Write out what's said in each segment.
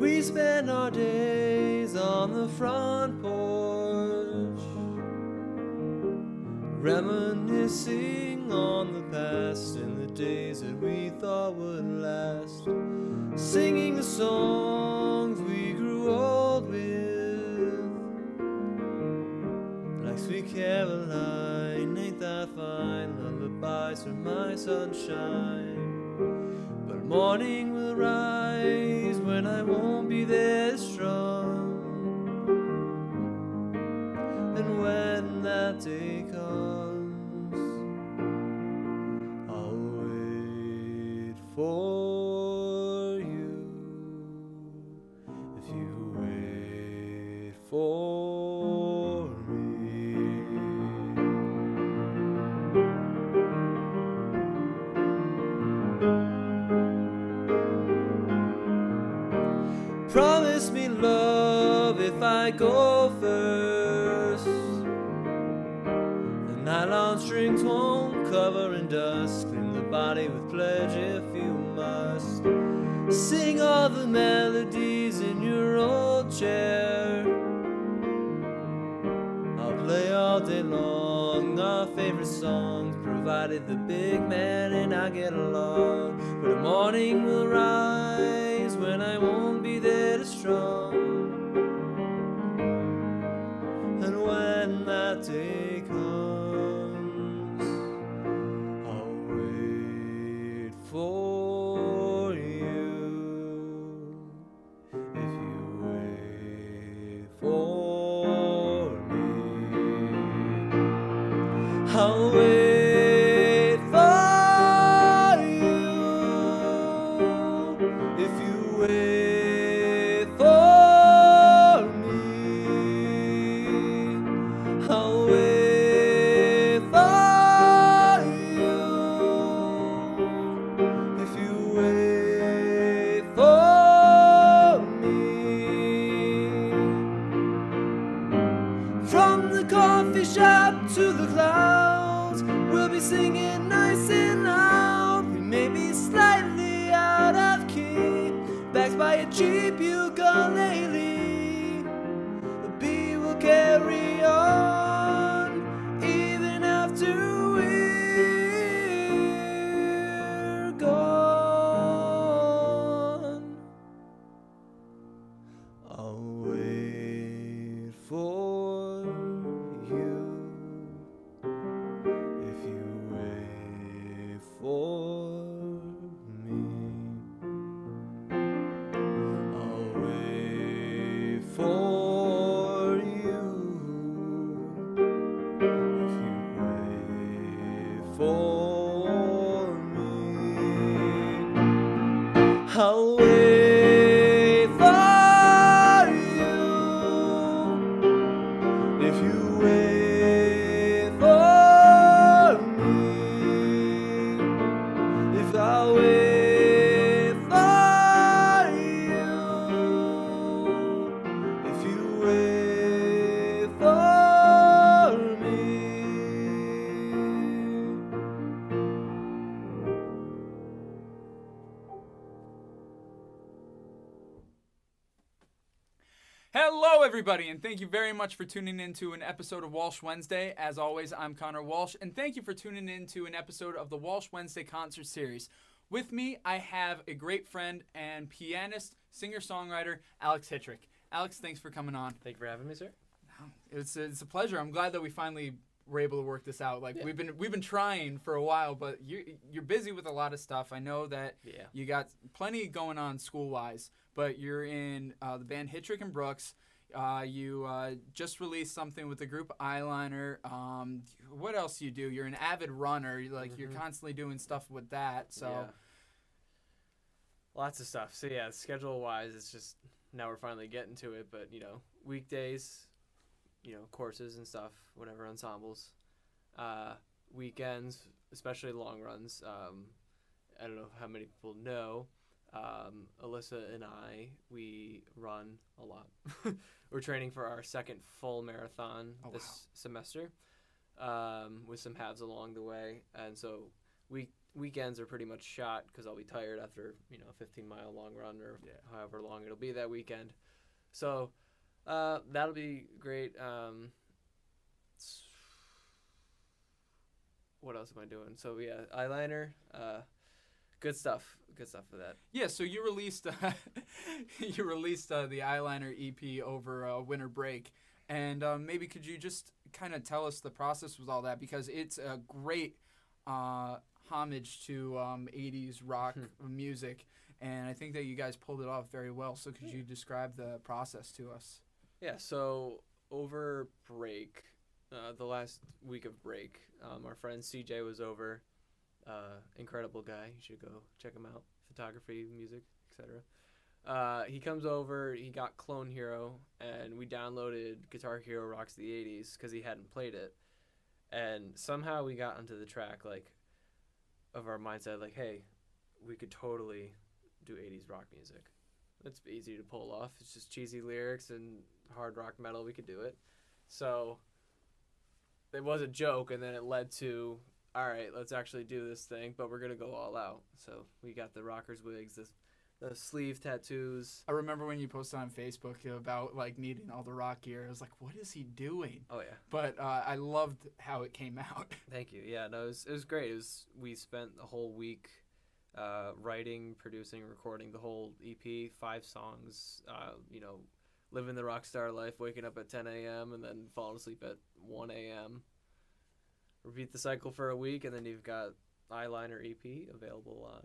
We spend our days on the front porch, reminiscing on the past and the days that we thought would last, singing the songs we grew old with, like Sweet Caroline, ain't that fine, lullabies for my sunshine. But morning will rise when I won't be there strong, and when that day comes, I'll wait for you. If you wait for me. Promise me love if I go first. The nylon strings won't cover in dust. Clean the body with pledge if you must. Sing all the melodies in your old chair. I'll play all day long our favorite songs, provided the big man and I get along. But the morning will rise when I won't be there to strong, and when that day comes, I'll wait for you. If you wait for me, I'll wait for you. If you wait for me, I'll wait for you. If you wait for me. From the coffee shop to the clouds, we'll be singing nice and loud. We may be slightly out of key, backed by a cheap ukulele. The bee will carry on even after we're gone. I'll wait for you. If you wait for me, I'll wait for you. If you wait for me, I'll wait for you. If you wait for me, if I wait for you, if you wait for me. Hello, everybody, and thank you very much for tuning in to an episode of Walsh Wednesday. As always, I'm Connor Walsh, and thank you for tuning in to an episode of the Walsh Wednesday concert series. With me, I have a great friend and pianist, singer-songwriter, Alex Hitrick. Alex, thanks for coming on. Thank you for having me, sir. It's a pleasure. I'm glad that we finally were able to work this out. We've been trying for a while, but you're busy with a lot of stuff. I know that you got plenty going on school-wise, but you're in the band Hitrick and Brooks. You just released something with the group Eyeliner. What else do you do? You're an avid runner. You're constantly doing stuff with that. So lots of stuff. So yeah, schedule-wise, it's just now we're finally getting to it. But weekdays, courses and stuff, whatever, ensembles. Weekends, especially long runs. I don't know how many people know. Alyssa and I, we run a lot. We're training for our second full marathon this semester, with some halves along the way. And so weekends are pretty much shot because I'll be tired after a 15-mile long run or however long it'll be that weekend. So that'll be great. What else am I doing? So yeah, Eyeliner. Good stuff for that. Yeah, so you released the Eyeliner EP over winter break, and maybe could you just kind of tell us the process with all that, because it's a great homage to 80s rock music, and I think that you guys pulled it off very well. So could you describe the process to us? Yeah, so over break, the last week of break, our friend CJ was over. Incredible guy. You should go check him out. Photography, music, etc. He comes over. He got Clone Hero, and we downloaded Guitar Hero Rocks the 80s because he hadn't played it. And somehow we got onto the track of our mindset, hey, we could totally do 80s rock music. It's easy to pull off. It's just cheesy lyrics and hard rock metal. We could do it. So it was a joke, and then it led to, all right, let's actually do this thing, but we're going to go all out. So we got the rockers wigs, the sleeve tattoos. I remember when you posted on Facebook about needing all the rock gear. I was like, what is he doing? Oh, yeah. But I loved how it came out. Thank you. Yeah, no, it was great. We spent the whole week writing, producing, recording the whole EP, 5 songs, living the rock star life, waking up at 10 a.m. and then falling asleep at 1 a.m. Repeat the cycle for a week, and then you've got Eyeliner EP available on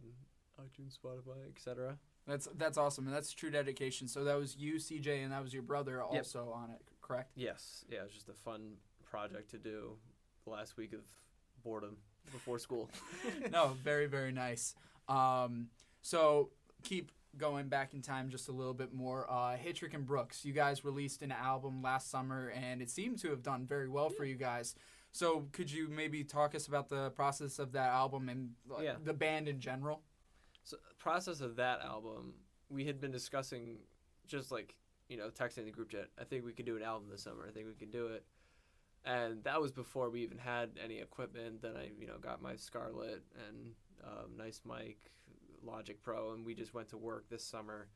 iTunes, Spotify, etc. That's awesome, and that's true dedication. So that was you, CJ, and that was your brother also on it, correct? Yes. Yeah, it was just a fun project to do the last week of boredom before school. No, very, very nice. So keep going back in time just a little bit more. Hitrick and Brooks, you guys released an album last summer, and it seemed to have done very well for you guys. So could you maybe talk us about the process of that album and the band in general? So process of that album, we had been discussing just texting the group chat. I think we could do an album this summer. I think we could do it. And that was before we even had any equipment. Then I, got my Scarlett and nice mic, Logic Pro, and we just went to work this summer.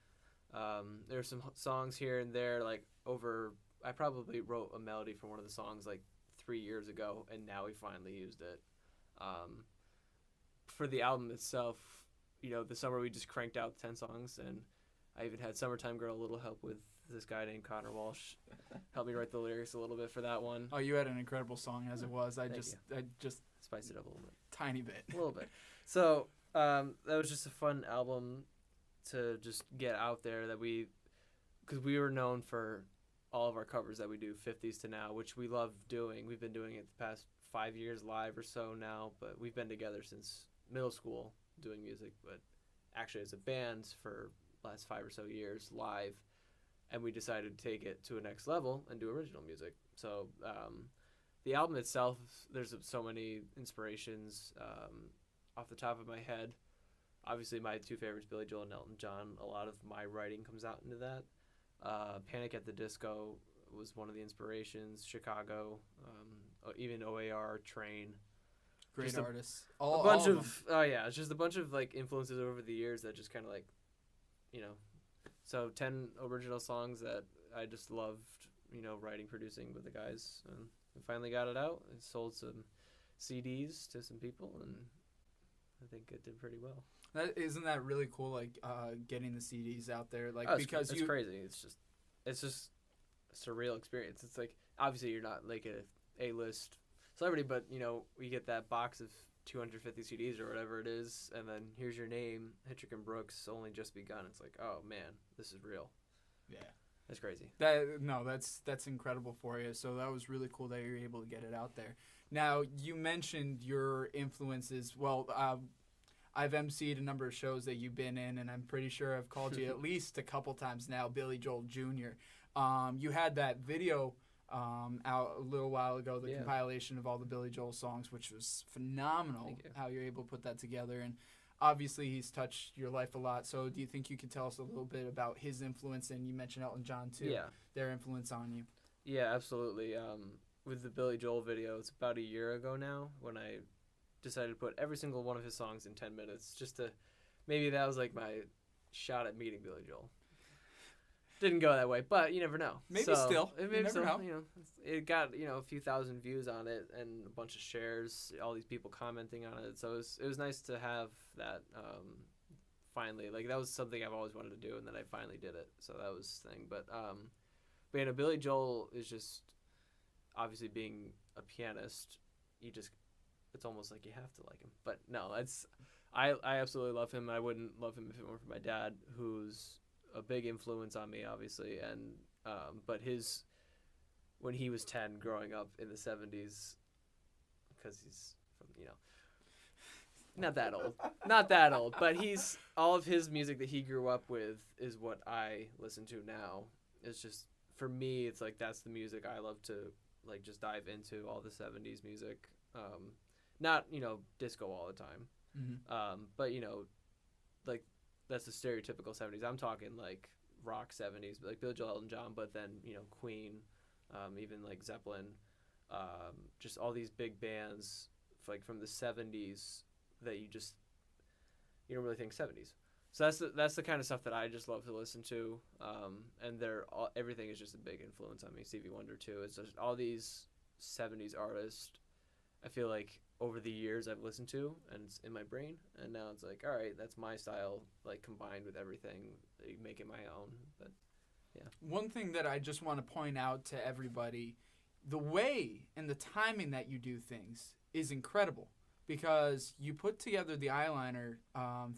There's some songs here and there, I probably wrote a melody for one of the songs 3 years ago, and now we finally used it. For the album itself, the summer we just cranked out 10 songs, and I even had Summertime Girl a little help with this guy named Connor Walsh. Helped me write the lyrics a little bit for that one. Oh, you had an incredible song as it was. I just spiced it up a little bit. Tiny bit. A little bit. So that was just a fun album to just get out there because we were known for all of our covers that we do 50s to now, which we love doing. We've been doing it the past 5 years live or so now, but we've been together since middle school doing music, but actually as a band for last 5 or so years live, and we decided to take it to a next level and do original music. So the album itself, there's so many inspirations. Off the top of my head, obviously my 2 favorites, Billy Joel and Elton John. A lot of my writing comes out into that. Panic at the Disco was one of the inspirations. Chicago, even OAR, Train. Great artists. It's just a bunch of influences over the years that just kind of so 10 original songs that I just loved, writing, producing with the guys, and we finally got it out. It sold some CDs to some people, and I think it did pretty well. Isn't that really cool? Getting the CDs out there, because it's crazy. It's just a surreal experience. It's obviously you're not a A-list celebrity, but we get that box of 250 CDs or whatever it is, and then here's your name, Hitrick and Brooks, only just begun. It's oh man, this is real. Yeah, that's crazy. That's incredible for you. So that was really cool that you're able to get it out there. Now you mentioned your influences. Well, I've emceed a number of shows that you've been in, and I'm pretty sure I've called you at least a couple times now, Billy Joel Jr. You had that video out a little while ago, the compilation of all the Billy Joel songs, which was phenomenal how you're able to put that together. And obviously he's touched your life a lot. So do you think you could tell us a little bit about his influence? And you mentioned Elton John too. Yeah. Their influence on you. Yeah, absolutely. With the Billy Joel video, it's about a year ago now when I decided to put every single one of his songs in 10 minutes, just to maybe that was like my shot at meeting Billy Joel. Didn't go that way, but you never know. Maybe so, still. Maybe You never know. You know, it got a few thousand views on it and a bunch of shares. All these people commenting on it. So it was nice to have that. Finally, like that was something I've always wanted to do, and then I finally did it. So that was the thing. But you know, Billy Joel is just obviously being a pianist. It's almost like you have to like him. But no, I absolutely love him. I wouldn't love him if it weren't for my dad, who's a big influence on me, obviously, and but when he was 10 growing up in the 70s, because he's from, not that old, but he's all of his music that he grew up with is what I listen to now. It's just, for me, it's like that's the music I love to like just dive into, all the 70s music, not disco all the time, but like that's the stereotypical 70s. I'm talking like rock 70s, like Billy Joel, Elton John, but then Queen, even like Zeppelin, just all these big bands like from the 70s that you don't really think 70s. So that's the kind of stuff that I just love to listen to, and everything is just a big influence on me. Stevie Wonder too. It's just all these 70s artists. I feel like over the years I've listened to, and it's in my brain, and now it's like, all right, that's my style, like combined with everything, make it my own. But yeah. One thing that I just want to point out to everybody, the way and the timing that you do things is incredible, because you put together the Eyeliner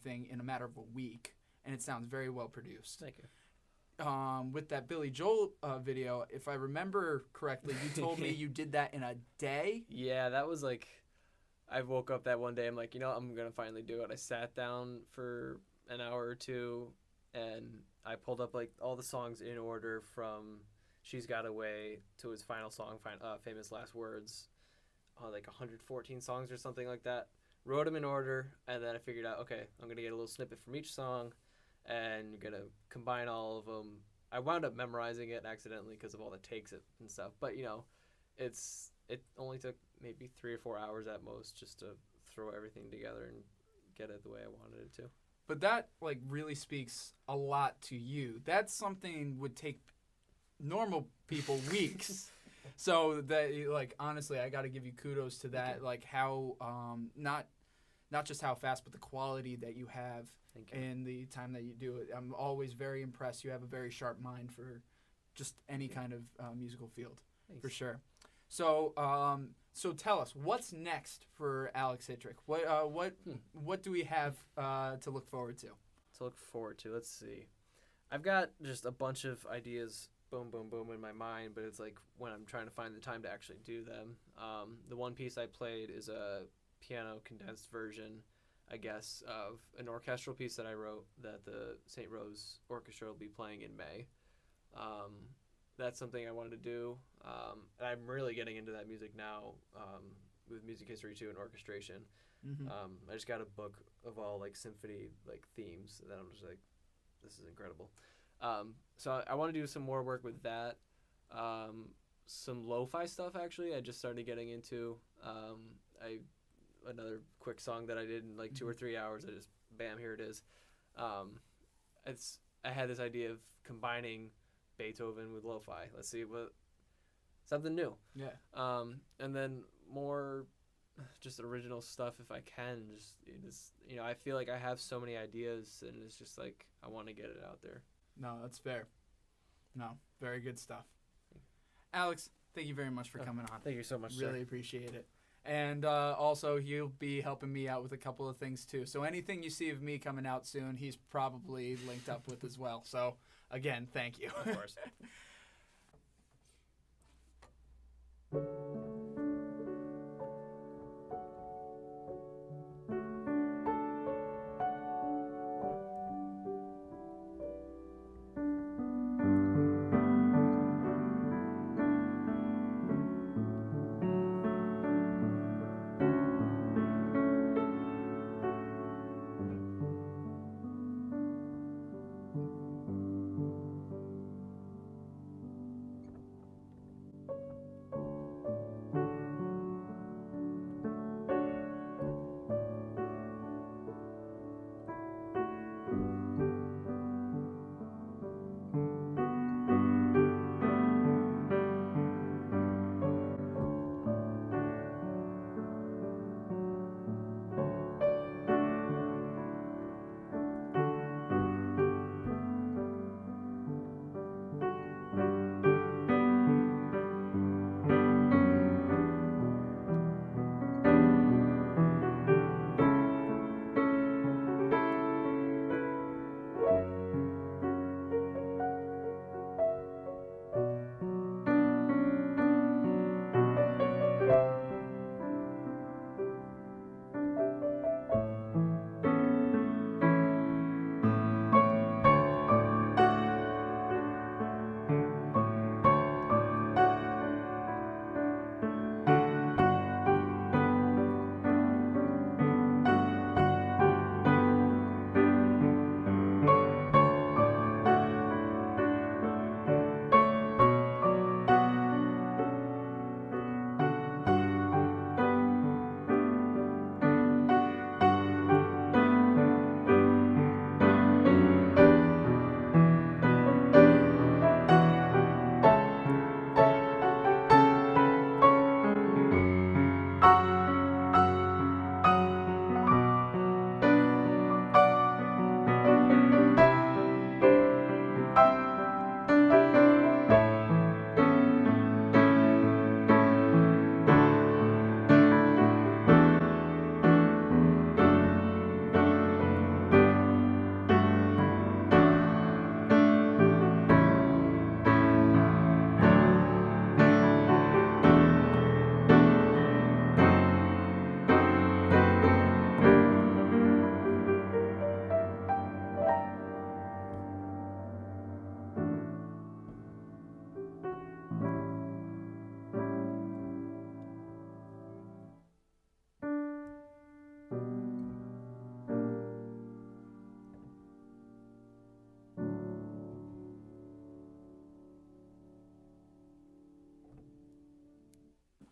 thing in a matter of a week, and it sounds very well produced. Thank you. With that Billy Joel video, if I remember correctly, you told me you did that in a day? Yeah, that was like, I woke up that one day, I'm like, I'm going to finally do it. I sat down for an hour or two, and I pulled up like all the songs in order from She's Got Away to his final song, Famous Last Words, like 114 songs or something like that. Wrote them in order, and then I figured out, okay, I'm going to get a little snippet from each song, and you're going to combine all of them. I wound up memorizing it accidentally because of all the takes and stuff, but it only took maybe 3 or 4 hours at most just to throw everything together and get it the way I wanted it to. But that like really speaks a lot to you. That's something would take normal people weeks. So that, like, honestly, I got to give you kudos to that. Like how not just how fast, but the quality that you have and the time that you do it. I'm always very impressed. You have a very sharp mind for just any kind of musical field. Thanks. For sure. So so tell us, what's next for Alex Hitrick? What do we have to look forward to? Let's see. I've got just a bunch of ideas, boom, boom, boom, in my mind, but it's like when I'm trying to find the time to actually do them. The one piece I played is a piano condensed version, I guess, of an orchestral piece that I wrote that the St. Rose Orchestra will be playing in May. That's something I wanted to do. And I'm really getting into that music now, with music history too and orchestration. Mm-hmm. I just got a book of all like symphony like themes that I'm just like, this is incredible. So I want to do some more work with that. Some lo-fi stuff actually. I just started getting into. Another quick song that I did in like 2 or 3 hours. I just bam, here it is. I had this idea of combining Beethoven with lo-fi. Let's see something new. Yeah. And then more just original stuff if I can. Just I feel like I have so many ideas, and it's just like I want to get it out there. No, that's fair. No, very good stuff. Alex, thank you very much for coming on. Thank you so much. Really appreciate it. And also, he'll be helping me out with a couple of things too. So anything you see of me coming out soon, he's probably linked up with as well. So again, thank you. Of course.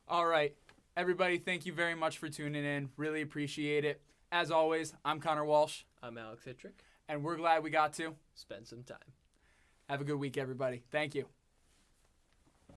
All right. Everybody, thank you very much for tuning in. Really appreciate it. As always, I'm Connor Walsh. I'm Alex Hitrick. And we're glad we got to spend some time. Have a good week, everybody. Thank you.